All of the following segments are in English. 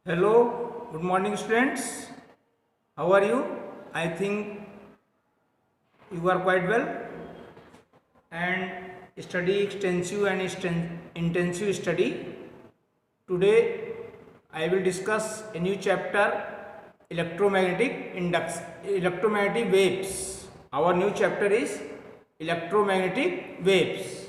Hello, good morning students. How are you? I think you are quite well and study extensive and intensive study. Today I will discuss a new chapter electromagnetic waves. Our new chapter is electromagnetic waves.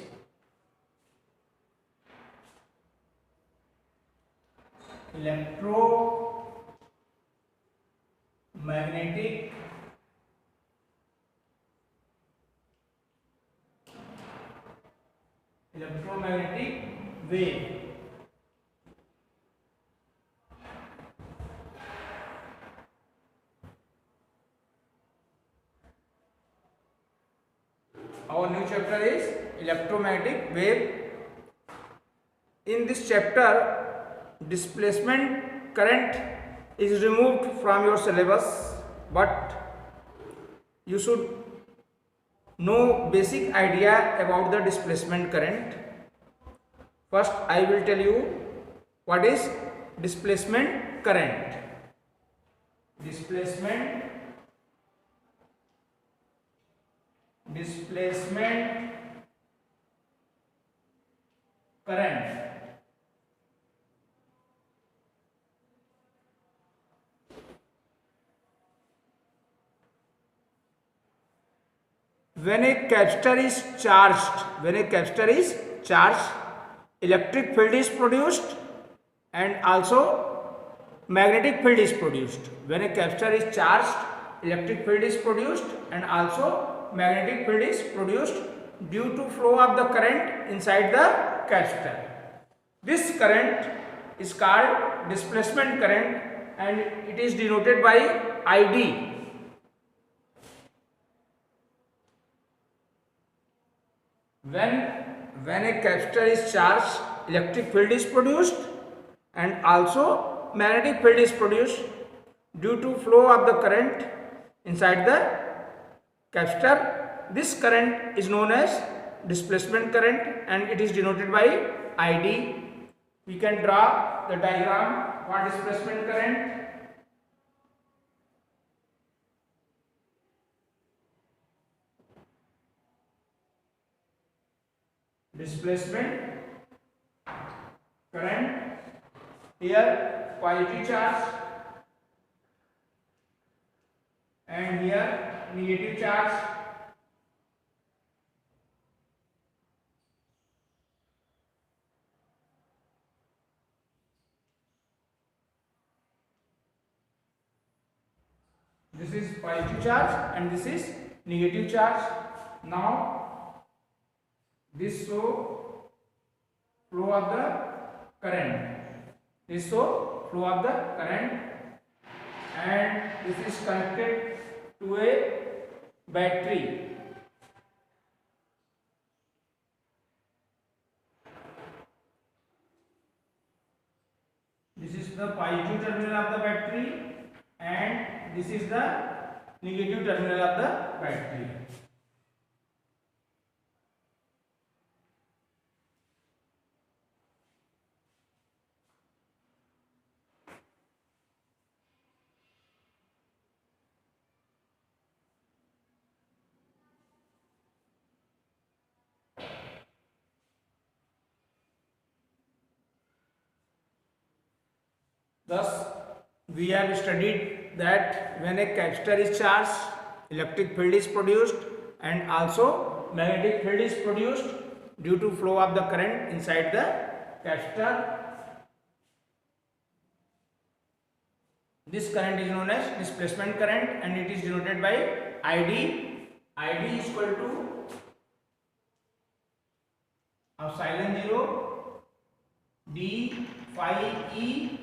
Electromagnetic wave. Our new chapter is electromagnetic wave. In this chapter, displacement current is removed from your syllabus, but you should know basic idea about the displacement current. First, I will tell you what is displacement current. Displacement current. When a capacitor is charged, electric field is produced and also magnetic field is produced. When a capacitor is charged, electric field is produced and also magnetic field is produced due to flow of the current inside the capacitor. This current is called displacement current and it is denoted by ID. When a capacitor is charged, electric field is produced and also magnetic field is produced due to flow of the current inside the capacitor. This current is known as displacement current and it is denoted by ID. We can draw the diagram for displacement current. Displacement current, here positive charge and here negative charge. This is positive charge and this is negative charge. Now this show flow of the current. This show flow of the current and this is connected to a battery. This is the positive terminal of the battery and this is the negative terminal of the battery. Thus, we have studied that when a capacitor is charged, electric field is produced and also magnetic field is produced due to flow of the current inside the capacitor. This current is known as displacement current and it is denoted by ID. ID is equal to epsilon 0 d phi E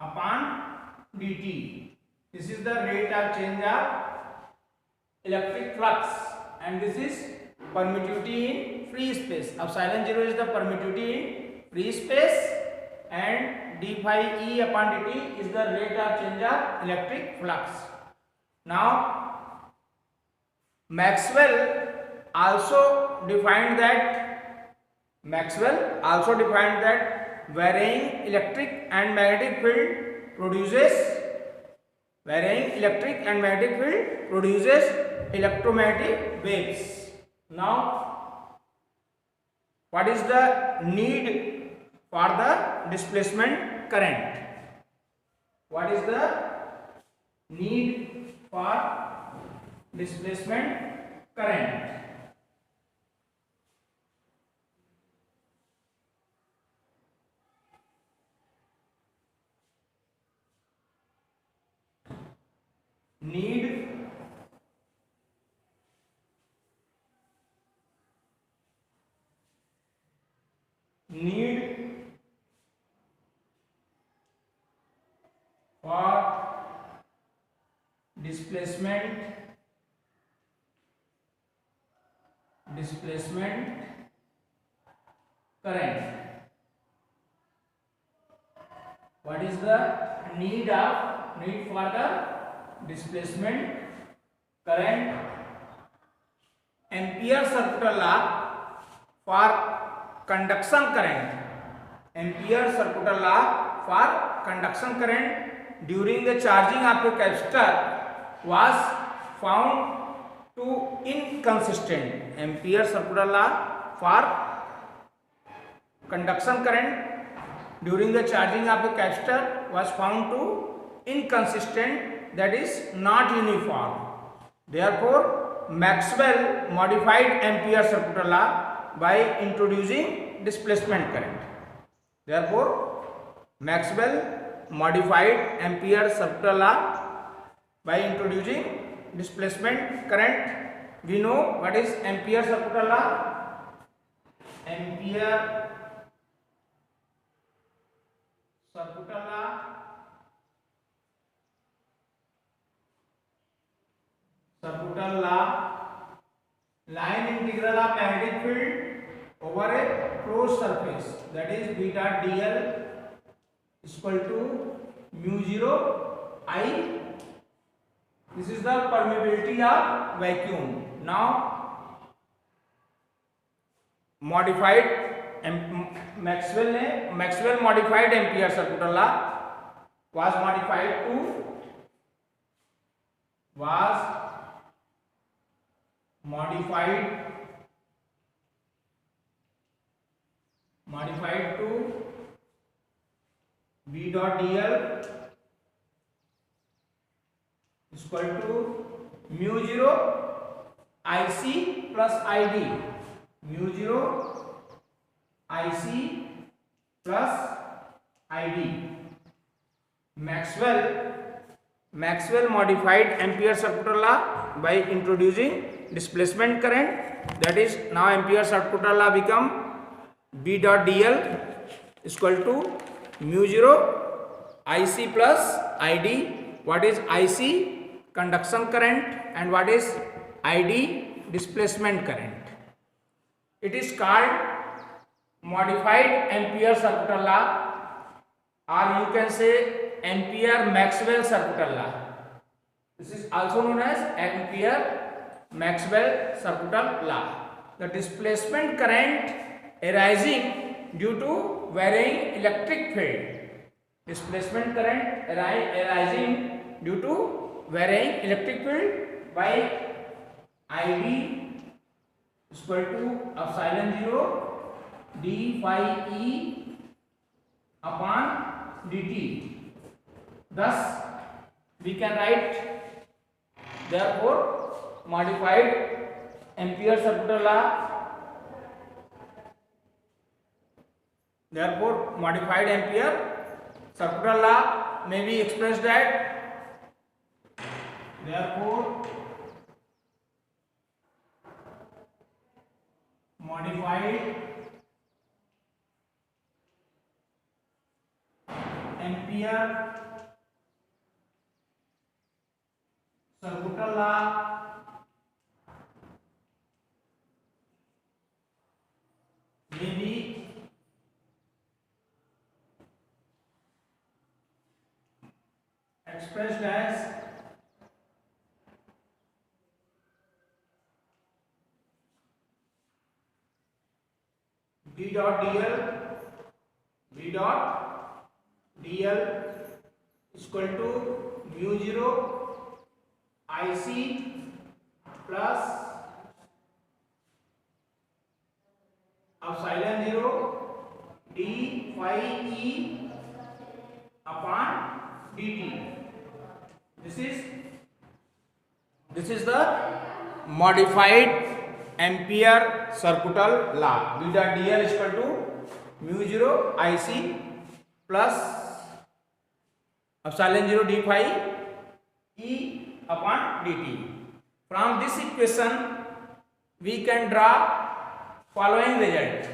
upon dt. This is the rate of change of electric flux and this is permittivity in free space. Epsilon 0 is the permittivity in free space and d phi E upon dt is the rate of change of electric flux. Now Maxwell also defined that varying electric and magnetic field produces electromagnetic waves. Now, what is the need for the displacement current? What is the need for displacement current? Need for displacement current. What is the need for the displacement current? Ampere circular law for conduction current. Ampere circular law for conduction current during the charging of a capacitor was found to inconsistent. Ampere circular law for conduction current during the charging of a capacitor was found to inconsistent, that is not uniform. Therefore, Maxwell modified Ampere circular law by introducing displacement current. Therefore, Maxwell modified Ampere circular law by introducing displacement current. We know what is Ampere circular law. Ampere circular law, line integral of magnetic field over a closed surface, that is beta dl is equal to mu 0 I. This is the permeability of vacuum. Now modified Maxwell modified Ampere circular law was modified to B dot dl is equal to mu 0 IC plus ID. Mu 0 IC plus ID. Maxwell modified Ampere circular law by introducing displacement current. That is, now Ampere circular law become B dot dl is equal to mu 0 IC plus ID. What is IC? Conduction current, and what is ID? Displacement current. It is called modified Ampere circular law, or you can say Ampere Maxwell circular law. This is also known as Ampere Maxwell circular law. The displacement current arising due to varying electric field. Displacement current arising due to varying electric field by ID is equal to epsilon 0 d phi e upon dt. Thus, we can write, therefore, modified Ampere circular law. Therefore, modified Ampere circular law may be expressed at, therefore, modified Ampere circular law may be expressed as B dot dl V dot dl is equal to mu 0 IC plus epsilon 0 d phi e upon dt. This is the modified Ampere circuital law. V dot dl is equal to mu 0 IC plus epsilon 0 d phi e upon dt. From this equation we can draw following result.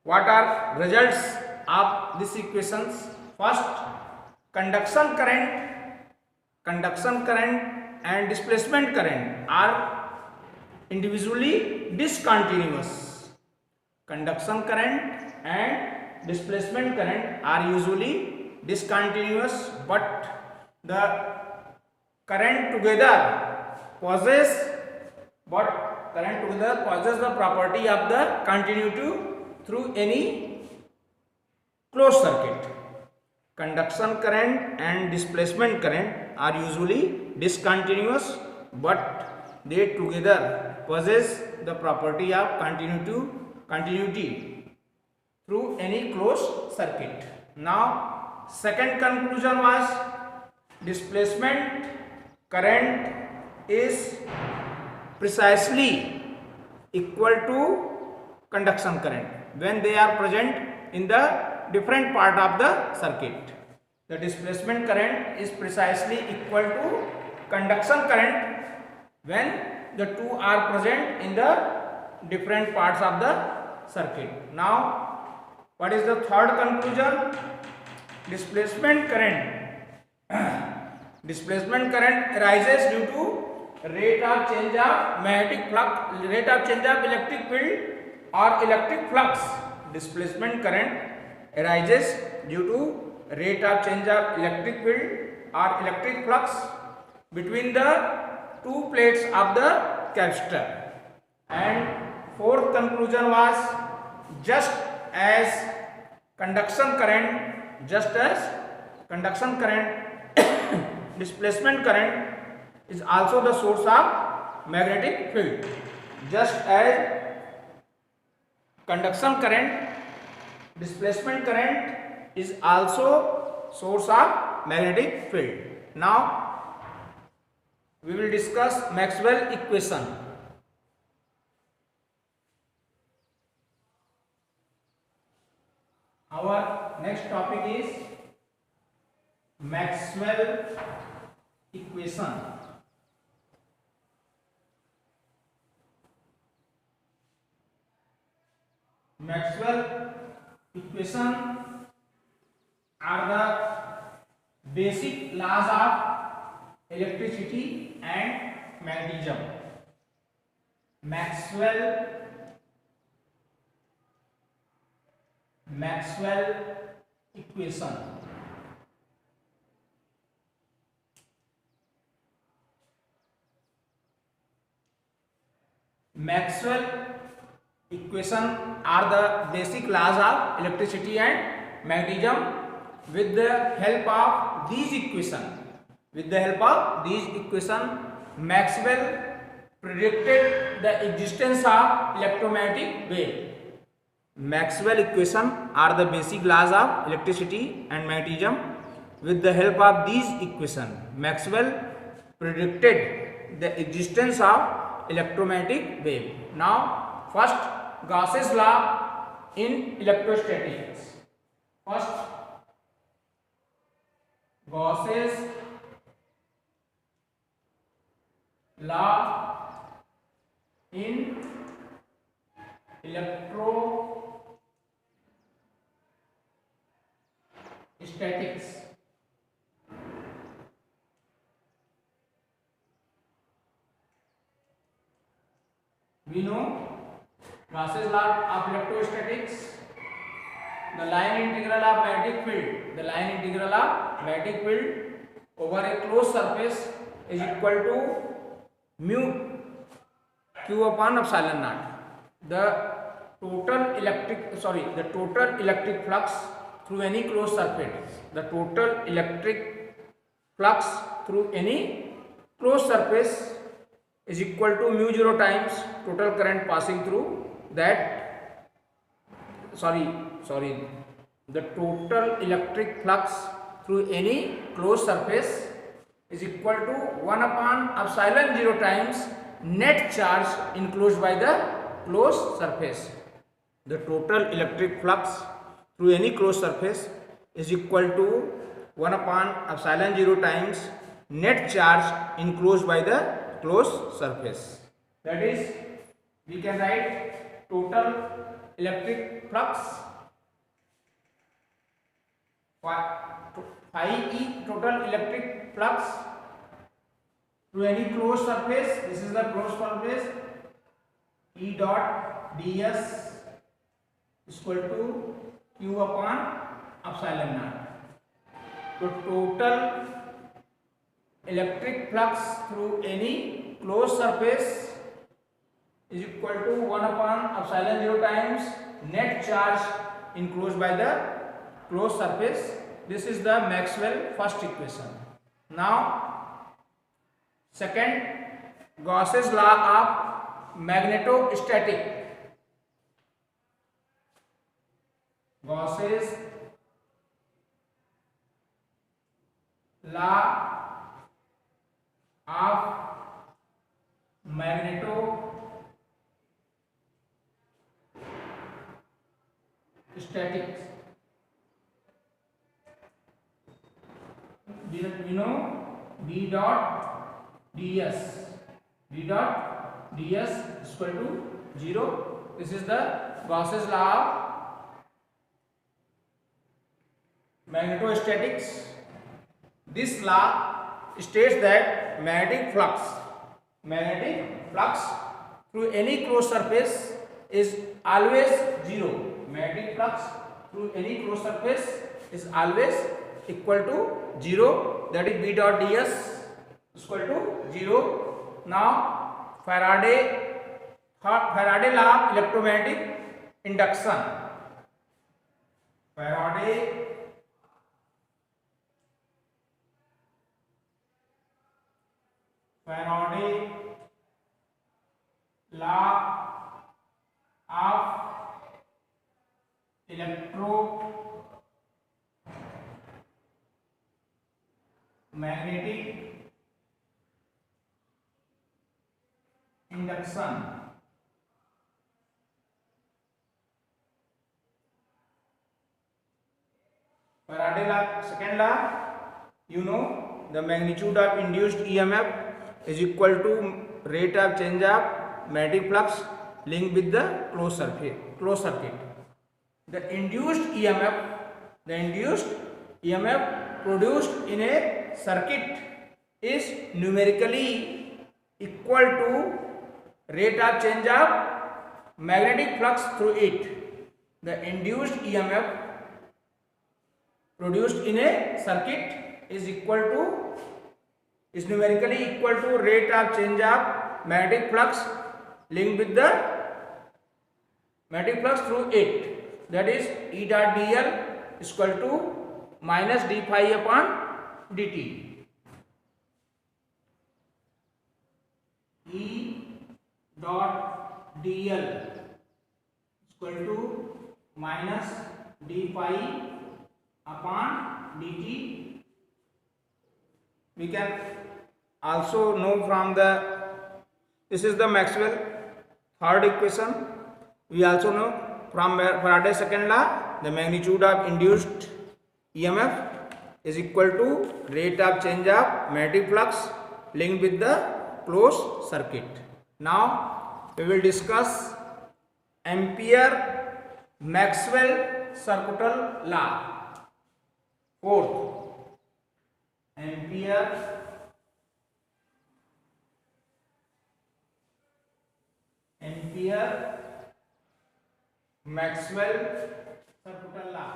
What are results of these equations? First, conduction current and displacement current are individually discontinuous. Conduction current and displacement current are usually discontinuous, but the current together possess the property of the continuity through any closed circuit. Conduction current and displacement current are usually discontinuous, but they together possess the property of continuity through any closed circuit. Now, second conclusion was displacement current is precisely equal to conduction current when they are present in the different part of the circuit. The displacement current is precisely equal to conduction current when the two are present in the different parts of the circuit. Now, what is the third conclusion? Displacement current arises due to rate of change of magnetic flux, rate of change of electric field or electric flux. Displacement current arises due to rate of change of electric field or electric flux between the two plates of the capacitor. And fourth conclusion was just as conduction current, displacement current is also the source of magnetic field. Just as conduction current, displacement current is also source of magnetic field. Now we will discuss Maxwell equation. Our next topic is Maxwell equation. Maxwell equation are the basic laws of electricity and magnetism. Maxwell equation. Maxwell equation are the basic laws of electricity and magnetism. With the help of these equations, Maxwell predicted the existence of electromagnetic wave. Maxwell equations are the basic laws of electricity and magnetism. With the help of these equations, Maxwell predicted the existence of electromagnetic wave. Now, first, Gauss's law in electrostatics. First, Gauss's law in electrostatics. We know Gauss's law of electrostatics, the line integral of magnetic field, over a closed surface is equal to mu q upon epsilon naught. The the total electric flux through any closed surface. The total electric flux through any closed surface is equal to mu 0 times total current passing through that. Sorry. The total electric flux through any closed surface is equal to 1 upon epsilon 0 times net charge enclosed by the closed surface. The total electric flux through any closed surface is equal to 1 upon epsilon 0 times net charge enclosed by the closed surface. That is, we can write total electric flux phi E, total electric flux through any closed surface. This is the closed surface. E dot ds is equal to q upon epsilon naught. So total electric flux through any closed surface is equal to 1 upon epsilon 0 times net charge enclosed by the closed surface. This is the Maxwell first equation. Now second, Gauss's law of magnetostatic. Gauss's law of magnetostatics. We know B dot ds. B dot ds is equal to 0. This is the Gauss's law of magnetostatics. This law states that magnetic flux through any closed surface is always 0. Magnetic flux through any closed surface is always equal to 0. That is B dot ds is equal to 0. Now Faraday law of electromagnetic induction. Faraday law of electromagnetic induction. Faraday law, second law, you know the magnitude of induced EMF is equal to rate of change of magnetic flux linked with the closed circuit. The induced EMF produced in a circuit is numerically equal to rate of change of magnetic flux through it. The induced EMF produced in a circuit is numerically equal to rate of change of magnetic flux linked with the magnetic flux through it. That is E dot dl is equal to minus d phi upon dt. E dot dl is equal to minus d phi upon dt. We can also know from this is the Maxwell third equation. We also know from Faraday's second law, the magnitude of induced EMF is equal to rate of change of magnetic flux linked with the closed circuit. Now we will discuss Ampere-Maxwell circuital law. Fourth, Ampere-Maxwell circuital law.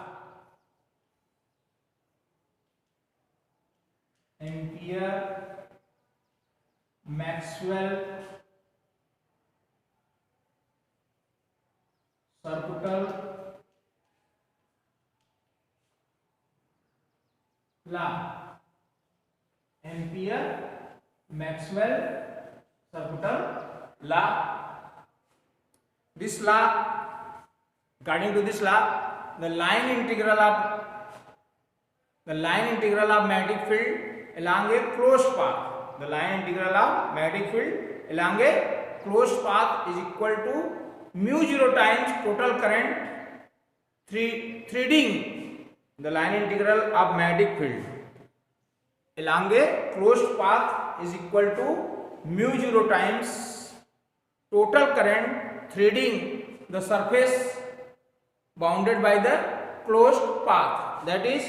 Ampere-Maxwell सर्कुटल law, ampere Maxwell सर्कुटल law. This law, according to this law, the line integral of magnetic field along a closed path, the line integral of magnetic field along a closed path is equal to mu 0 times total current threading the line integral of magnetic field along a closed path is equal to mu 0 times total current threading the surface bounded by the closed path, that is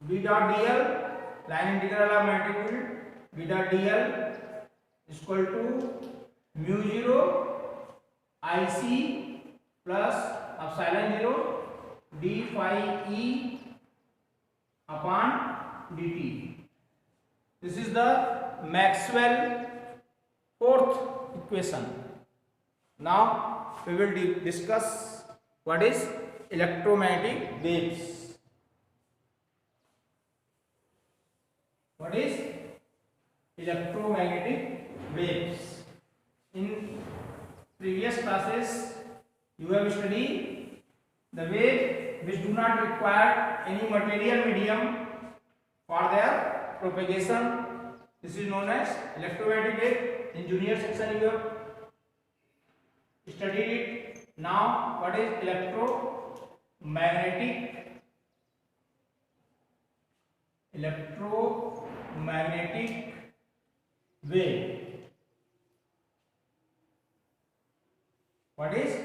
B dot dl, line integral of magnetic field B dot dl is equal to mu 0 IC plus epsilon 0 d phi e upon dt. This is the Maxwell fourth equation. Now we will discuss what is electromagnetic waves. What is electromagnetic waves? In previous classes you have studied the wave which do not require any material medium for their propagation. This is known as electromagnetic wave. In junior section you have studied it. Now what is electromagnetic wave? What is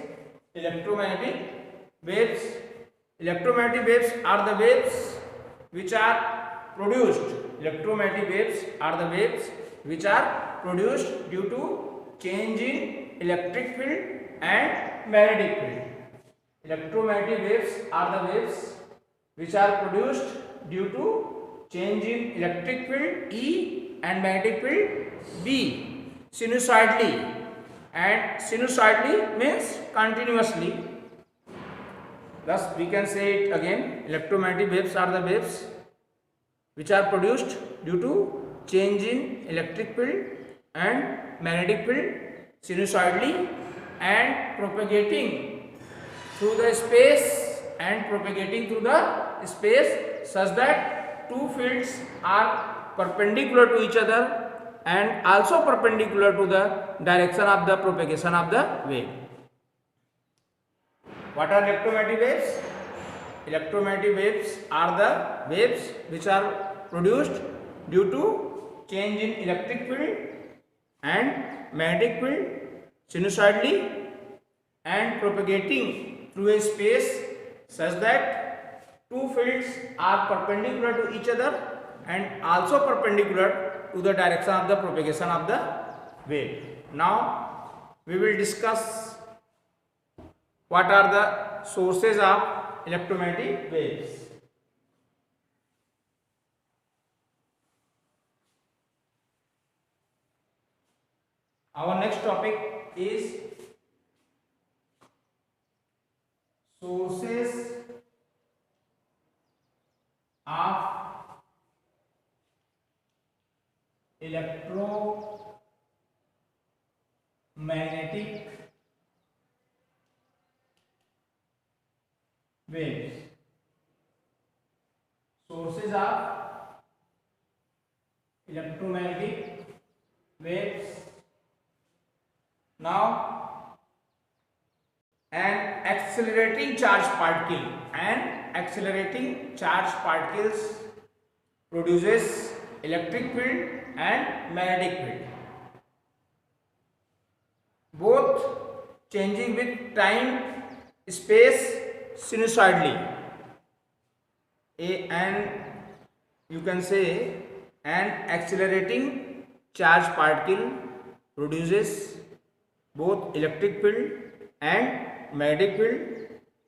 electromagnetic waves? Electromagnetic waves are the waves which are produced. Electromagnetic waves are the waves which are produced due to change in electric field and magnetic field. Electromagnetic waves are the waves which are produced due to change in electric field E and magnetic field B sinusoidally, and sinusoidally means continuously. Thus we can say it again, electromagnetic waves are the waves which are produced due to change in electric field and magnetic field sinusoidally and propagating through the space such that two fields are perpendicular to each other and also perpendicular to the direction of the propagation of the wave. What are electromagnetic waves? Electromagnetic waves are the waves which are produced due to change in electric field and magnetic field sinusoidally and propagating through a space such that two fields are perpendicular to each other and also perpendicular to the direction of the propagation of the wave. Now we will discuss what are the sources of electromagnetic waves. Our next topic is sources of electromagnetic waves. Sources of electromagnetic waves. Now an accelerating charged particles produces electric field and magnetic field, both changing with time space sinusoidally. And you can say an accelerating charged particle produces both electric field and magnetic field,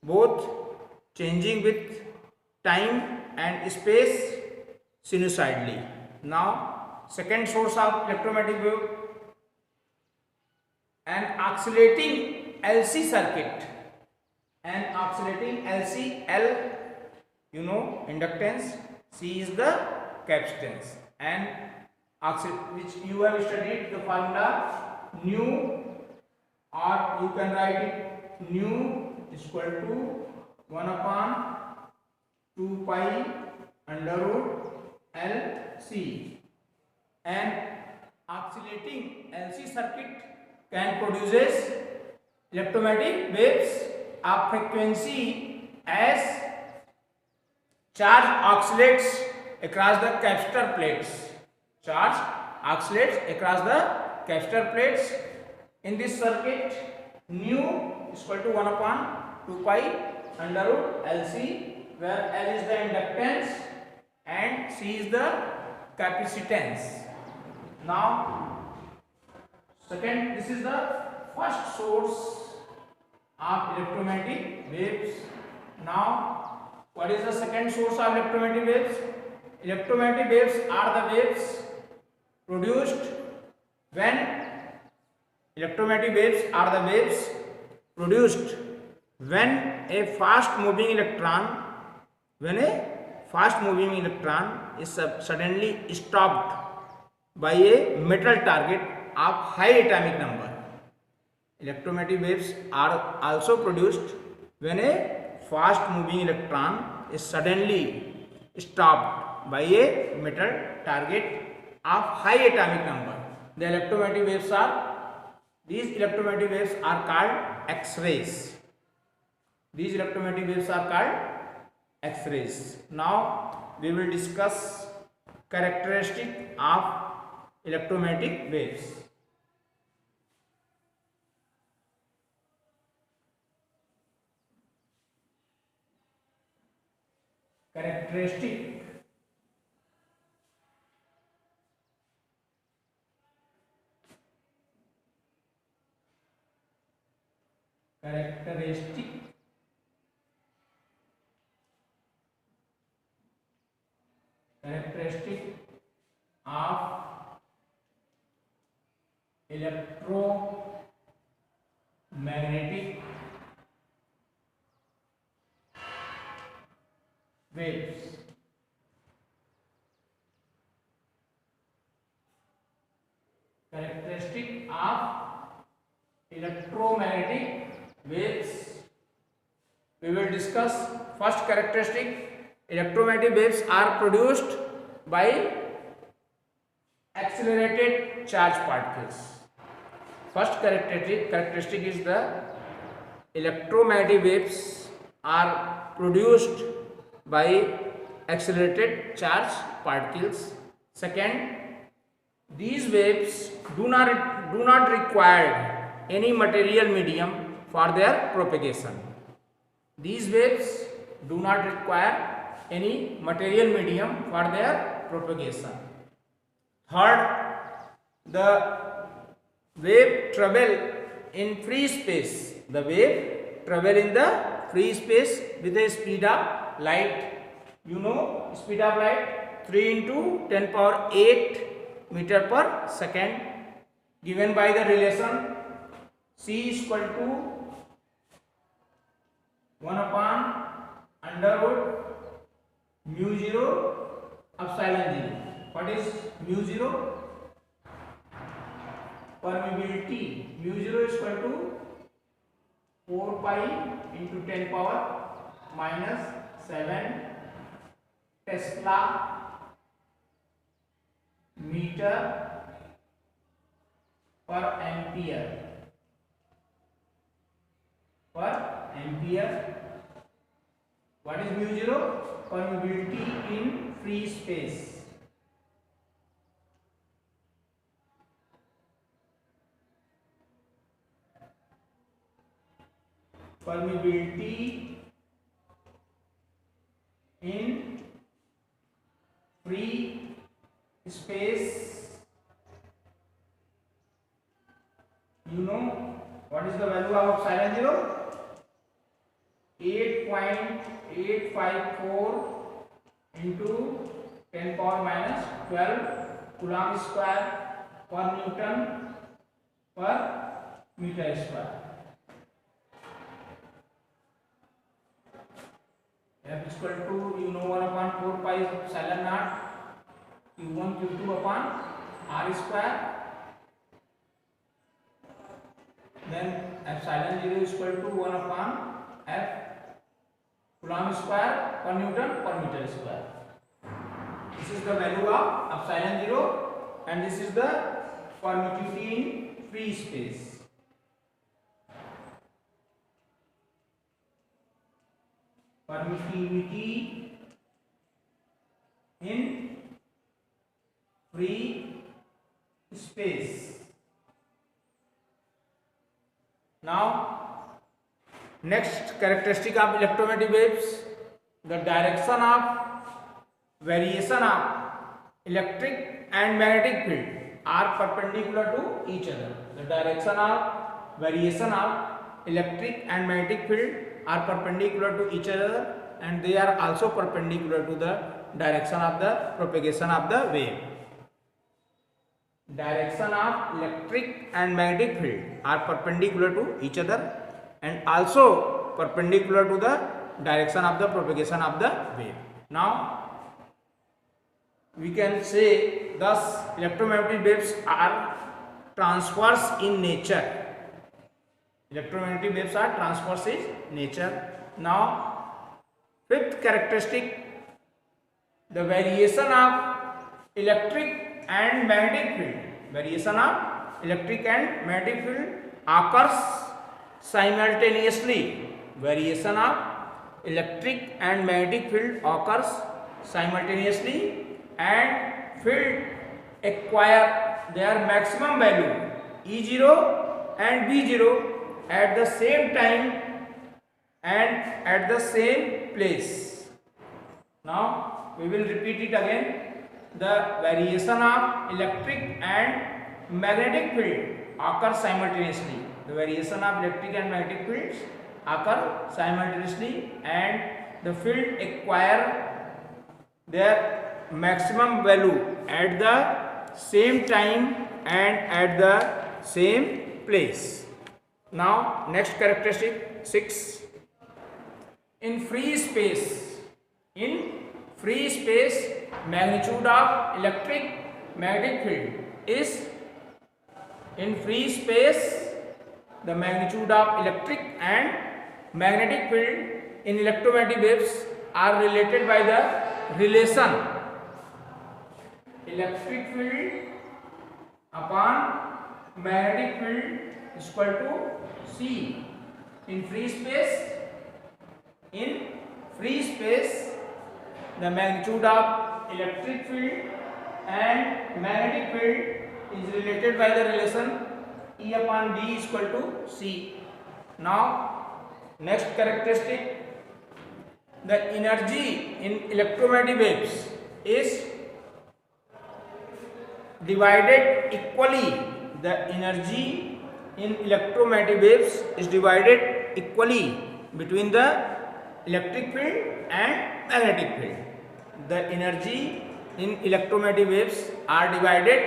both changing with time and space sinusoidally. Now second source of electromagnetic wave, an LC circuit, an oscillating LC, L you know inductance, C is the capacitance, and which you have studied the formula nu, or you can write it nu is equal to 1 upon 2 pi under root LC. And oscillating LC circuit can produces electromagnetic waves of frequency as charge oscillates across the capacitor plates. Charge oscillates across the capacitor plates. In this circuit, nu is equal to 1 upon 2 pi under root LC, where L is the inductance and C is the capacitance. Now, second, this is the first source of electromagnetic waves. Now, what is the second source of electromagnetic waves? Electromagnetic waves are the waves produced when a fast moving electron is suddenly stopped by a metal target of high atomic number. Electromagnetic waves are also produced when a fast moving electron is suddenly stopped by a metal target of high atomic number. These electromagnetic waves are called X-rays. Now we will discuss characteristic of electromagnetic waves. Characteristic of electromagnetic waves. Characteristic of electromagnetic waves. We will discuss first characteristic. Electromagnetic waves are produced by accelerated charge particles. First characteristic is the electromagnetic waves are produced by accelerated charge particles. Second, these waves do not require any material medium for their propagation. These waves do not require any material medium for their propagation. Third, the wave travel in free space. The wave travel in the free space with a speed of light. You know, speed of light 3 into 10 power 8 meter per second, given by the relation C is equal to 1 upon under root mu 0 epsilon 0. What is mu 0? Permeability. Mu 0 is equal to 4 pi into 10 power minus 7 Tesla meter per ampere. What is mu 0? Permeability in free space. Permeability in free space. You know what is the value of epsilon 0? 8.854 into 10 power minus 12 coulomb square per Newton per meter square. equal to, you know, 1 upon 4 pi epsilon naught q1 q2 upon r square. Then epsilon 0 is equal to 1 upon f coulomb square per newton per meter square. This is the value of epsilon 0 and this is the permittivity in free space. Permittivity in free space. Now, next characteristic of electromagnetic waves, the direction of variation of electric and magnetic field are perpendicular to each other. The direction of variation of electric and magnetic field are perpendicular to each other and they are also perpendicular to the direction of the propagation of the wave. Direction of electric and magnetic field are perpendicular to each other and also perpendicular to the direction of the propagation of the wave. Now, we can say thus electromagnetic waves are transverse in nature. Electromagnetic waves are transverse in nature. Now, fifth characteristic, the variation of electric and magnetic field. Variation of electric and magnetic field occurs simultaneously. Variation of electric and magnetic field occurs simultaneously and field acquire their maximum value E0 and B0 at the same time and at the same place. Now we will repeat it again. The variation of electric and magnetic field occurs simultaneously. The variation of electric and magnetic fields occur simultaneously and the field acquire their maximum value at the same time and at the same place. Now, next characteristic 6. In free space, magnitude of electric magnetic field is, in free space, the magnitude of electric and magnetic field in electromagnetic waves are related by the relation electric field upon magnetic field is equal to C. In free space, the magnitude of electric field and magnetic field is related by the relation E upon B is equal to C. Now, next characteristic, the energy in electromagnetic waves is divided equally. The energy in electromagnetic waves is divided equally between the electric field and magnetic field. The energy in electromagnetic waves are divided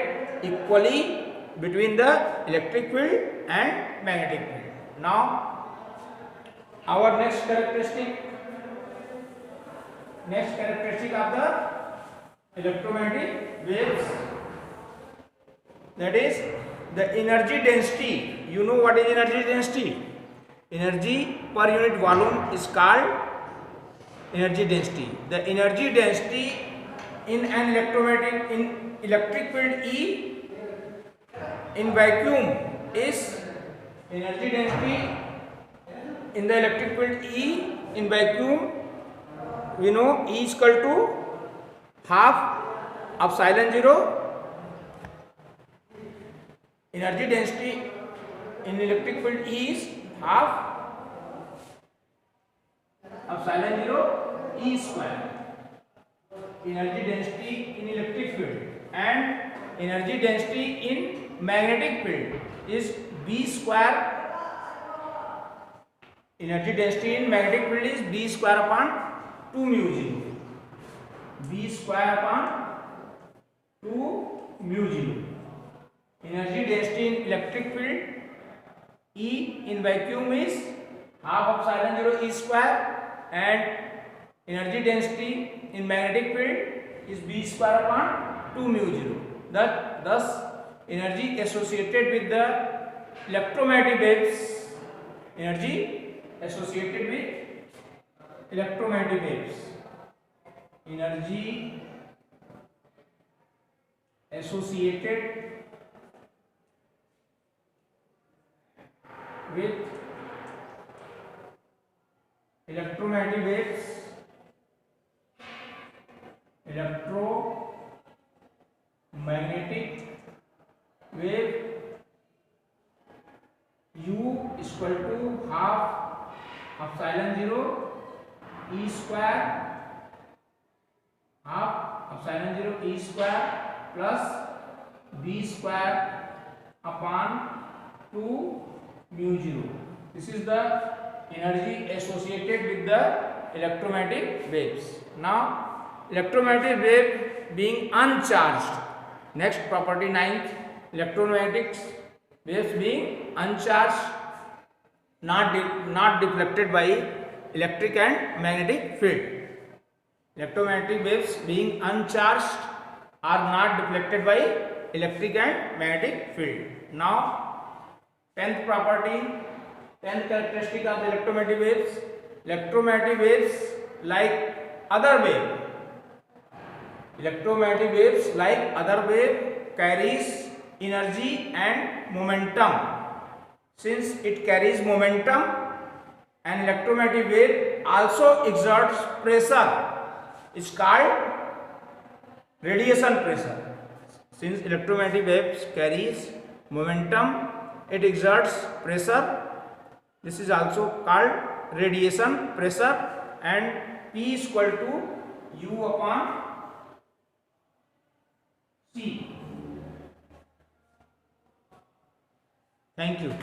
equally between the electric field and magnetic field. Now, our next characteristic of the electromagnetic waves, that is the energy density. You know what is energy density? Energy per unit volume is called energy density. The energy density in an electric field E in vacuum is, energy density in the electric field E in vacuum, we know E is equal to half epsilon 0. Energy density in electric field E is half epsilon 0 E square. Energy density in electric field and energy density in magnetic field is B square. Energy density in magnetic field is B square upon 2 mu 0. B square upon 2 mu 0. Energy density in electric field E in vacuum is half epsilon 0 E square and energy density in magnetic field is B square upon 2 mu 0. Thus energy associated with the electromagnetic waves, energy associated with electromagnetic waves, energy associated with electromagnetic waves, electromagnetic wave U is equal to half epsilon 0 E square, half epsilon 0 E square plus B square upon 2 mu 0. This is the energy associated with the electromagnetic waves. Now electromagnetic wave being uncharged. Next property 9th, electromagnetic waves being uncharged, not deflected by electric and magnetic field. Electromagnetic waves being uncharged are not deflected by electric and magnetic field. Now 10th property, 10th characteristic of the electromagnetic waves. Electromagnetic waves like other wave. Electromagnetic waves like other wave carries energy and momentum. Since it carries momentum, an electromagnetic wave also exerts pressure. It's called radiation pressure. Since electromagnetic waves carries momentum, it exerts pressure. This is also called radiation pressure, and P is equal to U upon C. Thank you.